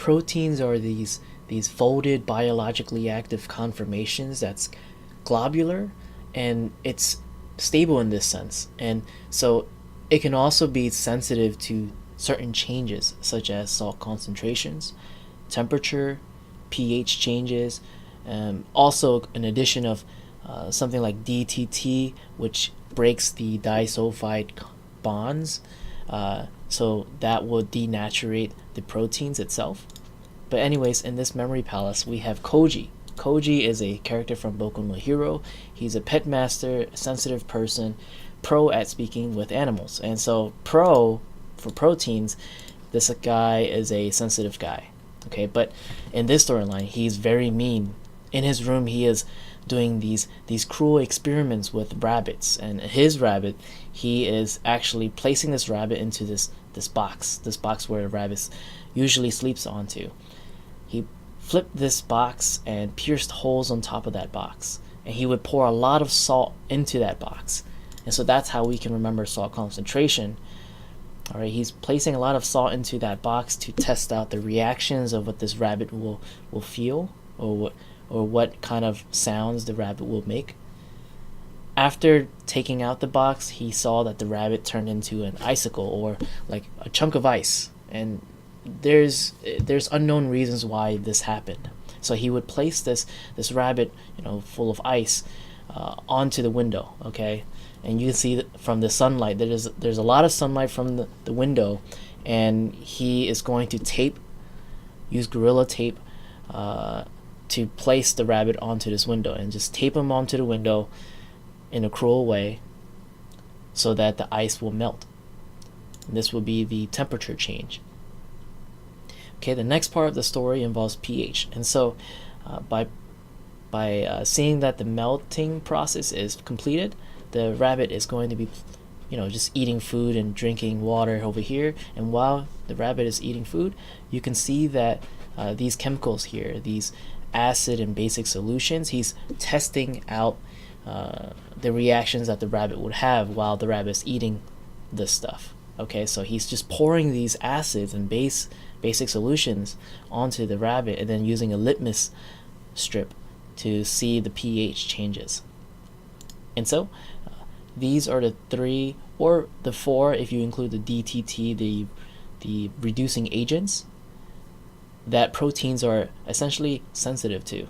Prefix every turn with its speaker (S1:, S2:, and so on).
S1: proteins are these folded biologically active conformations that's globular, and it's stable in this sense. And so it can also be sensitive to certain changes such as salt concentrations, temperature, pH changes, also an addition of something like DTT, which breaks the disulfide bonds, so that will denaturate the proteins itself. But anyways, in this memory palace, we have Koji. Koji is a character from Boku no Hero. He's a pet master, a sensitive person, pro at speaking with animals. And so pro, for proteins, this guy is a sensitive guy. Okay, but in this storyline, he's very mean. In his room, he is doing these cruel experiments with rabbits, and his rabbit, he is actually placing this rabbit into this box where a rabbit usually sleeps onto. He flipped this box and pierced holes on top of that box, and he would pour a lot of salt into that box. And so that's how we can remember salt concentration. All right, he's placing a lot of salt into that box to test out the reactions of what this rabbit will feel, or what kind of sounds the rabbit will make. After taking out the box, he saw that the rabbit turned into an icicle, or like a chunk of ice, and there's unknown reasons why this happened. So he would place this rabbit, full of ice, onto the window. Okay, and you can see that from the sunlight, there's a lot of sunlight from the window, and he is going to use Gorilla Tape to place the rabbit onto this window, and just tape him onto the window in a cruel way so that the ice will melt. And this will be the temperature change. Okay, the next part of the story involves pH, and so by seeing that the melting process is completed, the rabbit is going to be just eating food and drinking water over here. And while the rabbit is eating food, you can see that these chemicals here, these acid and basic solutions, he's testing out the reactions that the rabbit would have while the rabbit is eating this stuff. Okay, so he's just pouring these acids and basic solutions onto the rabbit, and then using a litmus strip to see the pH changes. And so these are the 3, or the 4 if you include the DTT, the reducing agents, that proteins are essentially sensitive to.